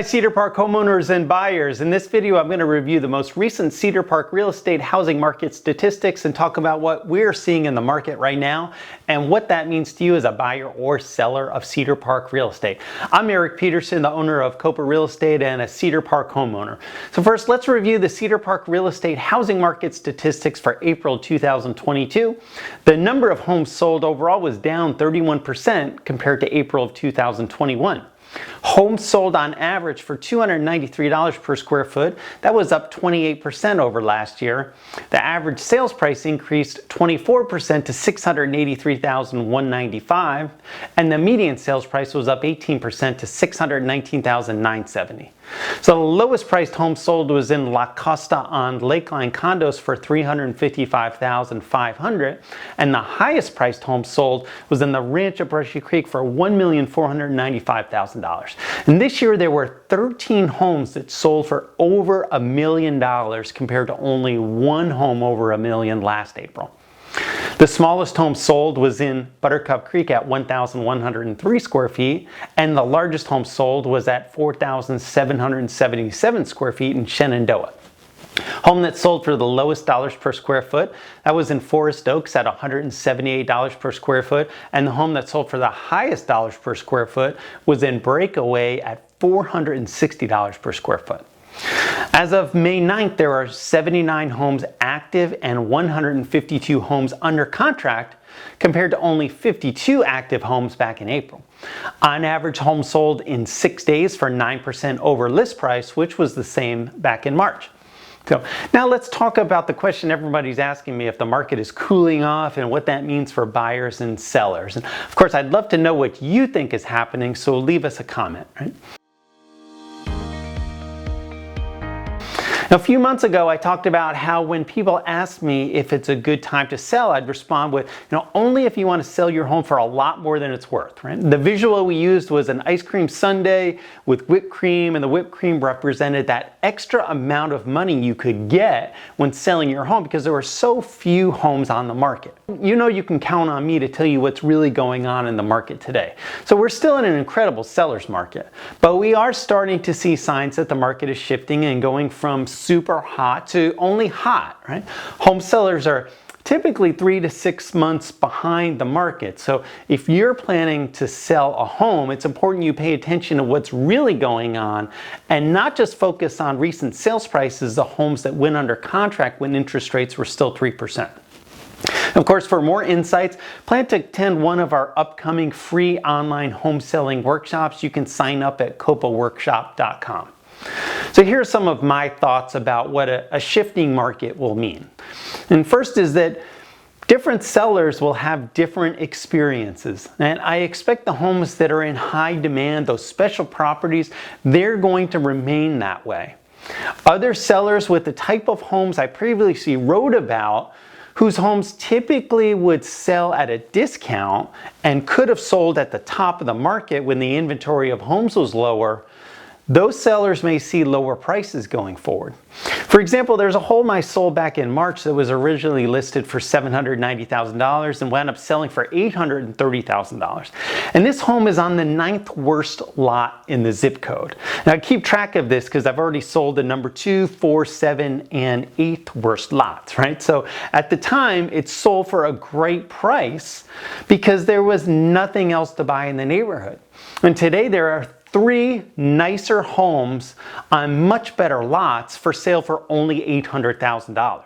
Hi Cedar Park homeowners and buyers. In this video I'm going to review the most recent Cedar Park real estate housing market statistics and talk about what we're seeing in the market right now and what that means to you as a buyer or seller of Cedar Park real estate. I'm Eric Peterson, the owner of Kopa Real Estate and a Cedar Park homeowner. So first, let's review the Cedar Park real estate housing market statistics for April 2022. The number of homes sold overall was down 31% compared to April of 2021. Homes sold on average for $293 per square foot. That was up 28% over last year. The average sales price increased 24% to $683,195, and the median sales price was up 18% to $619,970. So the lowest priced home sold was in La Costa on Lakeline condos for $355,500, and the highest priced home sold was in the Ranch at Brushy Creek for $1,495,000. And this year there were 13 homes that sold for over $1 million compared to only one home over $1 million last April. The smallest home sold was in Buttercup Creek at 1,103 square feet, and the largest home sold was at 4,777 square feet in Shenandoah. Home that sold for the lowest dollars per square foot, that was in Forest Oaks at $178 per square foot, and the home that sold for the highest dollars per square foot was in Breakaway at $460 per square foot. As of May 9th, there are 79 homes active and 152 homes under contract compared to only 52 active homes back in April. On average, homes sold in 6 days for 9% over list price, which was the same back in March. So now let's talk about the question everybody's asking me, if the market is cooling off and what that means for buyers and sellers. And of course, I'd love to know what you think is happening, so leave us a comment, right? Now, a few months ago, I talked about how when people ask me if it's a good time to sell, I'd respond with, only if you want to sell your home for a lot more than it's worth, right? The visual we used was an ice cream sundae with whipped cream, and the whipped cream represented that extra amount of money you could get when selling your home because there were so few homes on the market. You can count on me to tell you what's really going on in the market today. So we're still in an incredible seller's market, but we are starting to see signs that the market is shifting and going from super hot to only hot, right? Home sellers are typically 3 to 6 months behind the market. So if you're planning to sell a home, it's important you pay attention to what's really going on and not just focus on recent sales prices, the homes that went under contract when interest rates were still 3%. Of course, for more insights, plan to attend one of our upcoming free online home selling workshops. You can sign up at kopaworkshop.com. So here are some of my thoughts about what a shifting market will mean. And first is that different sellers will have different experiences. And I expect the homes that are in high demand, those special properties, they're going to remain that way. Other sellers with the type of homes I previously wrote about, whose homes typically would sell at a discount and could have sold at the top of the market when the inventory of homes was lower, those sellers may see lower prices going forward. For example, there's a home I sold back in March that was originally listed for $790,000 and wound up selling for $830,000. And this home is on the 9th worst lot in the zip code. Now I keep track of this because I've already sold the number 2, 4, 7, and 8th worst lots, right? So at the time, it sold for a great price because there was nothing else to buy in the neighborhood. And today there are 3 nicer homes on much better lots for sale for only $800,000.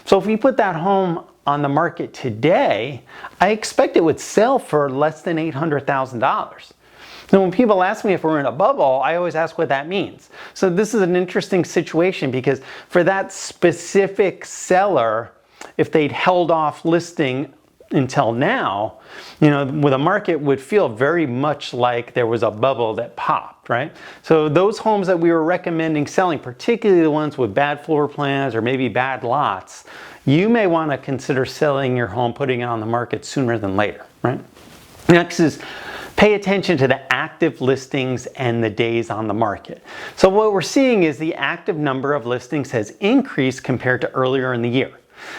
So if we put that home on the market today, I expect it would sell for less than $800,000. So when people ask me if we're in a bubble, I always ask what that means. So this is an interesting situation because for that specific seller, if they'd held off listing until now, the market would feel very much like there was a bubble that popped, right? So those homes that we were recommending selling, particularly the ones with bad floor plans or maybe bad lots, you may want to consider selling your home, putting it on the market sooner than later, right? Next is pay attention to the active listings and the days on the market. So what we're seeing is the active number of listings has increased compared to earlier in the year.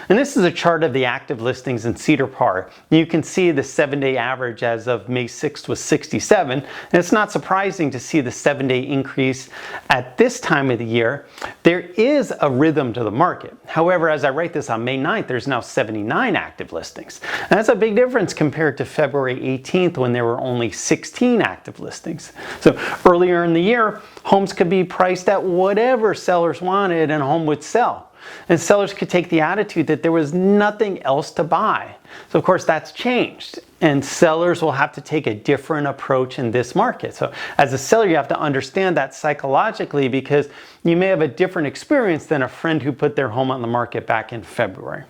And this is a chart of the active listings in Cedar Park. You can see the 7-day average as of May 6th was 67. And it's not surprising to see the 7-day increase at this time of the year. There is a rhythm to the market. However, as I write this on May 9th, there's now 79 active listings. And that's a big difference compared to February 18th when there were only 16 active listings. So earlier in the year, homes could be priced at whatever sellers wanted and a home would sell. And sellers could take the attitude that there was nothing else to buy. So of course that's changed, and sellers will have to take a different approach in this market. So as a seller, you have to understand that psychologically, because you may have a different experience than a friend who put their home on the market back in February.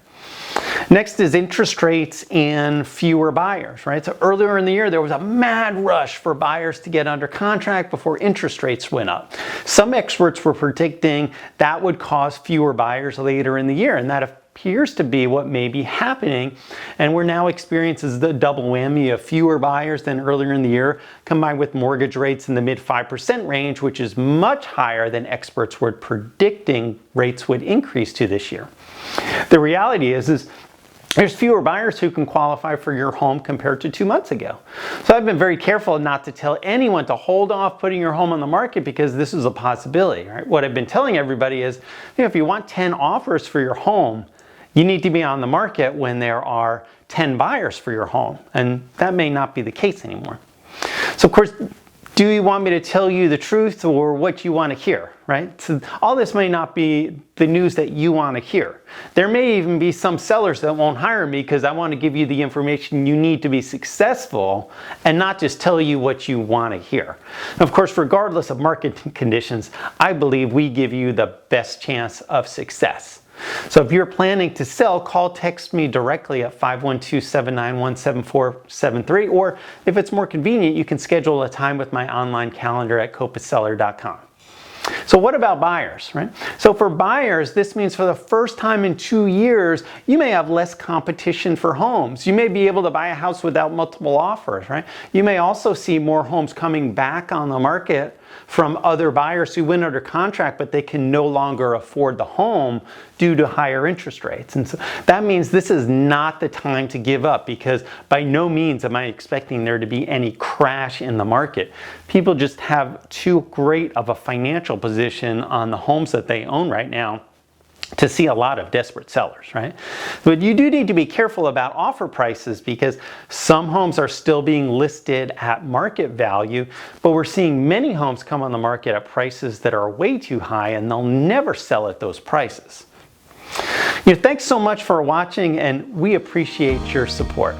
Next is interest rates and fewer buyers, right? So earlier in the year, there was a mad rush for buyers to get under contract before interest rates went up. Some experts were predicting that would cause fewer buyers later in the year, and that appears to be what may be happening. And we're now experiencing the double whammy of fewer buyers than earlier in the year, combined with mortgage rates in the mid 5% range, which is much higher than experts were predicting rates would increase to this year. The reality is there's fewer buyers who can qualify for your home compared to 2 months ago. So I've been very careful not to tell anyone to hold off putting your home on the market, because this is a possibility, right? What I've been telling everybody is, if you want 10 offers for your home, you need to be on the market when there are 10 buyers for your home. And that may not be the case anymore. So of course, do you want me to tell you the truth or what you want to hear, right? So all this may not be the news that you want to hear. There may even be some sellers that won't hire me because I want to give you the information you need to be successful and not just tell you what you want to hear. Of course, regardless of market conditions, I believe we give you the best chance of success. So if you're planning to sell, call, text me directly at 512-791-7473, or if it's more convenient, you can schedule a time with my online calendar at kopaseller.com. So what about buyers, right? So for buyers, this means for the first time in 2 years, you may have less competition for homes. You may be able to buy a house without multiple offers, right? You may also see more homes coming back on the market from other buyers who went under contract, but they can no longer afford the home due to higher interest rates. And so that means this is not the time to give up, because by no means am I expecting there to be any crash in the market. People just have too great of a financial position on the homes that they own right now to see a lot of desperate sellers, right? But you do need to be careful about offer prices, because some homes are still being listed at market value, but we're seeing many homes come on the market at prices that are way too high, and they'll never sell at those prices. Thanks so much for watching, and we appreciate your support.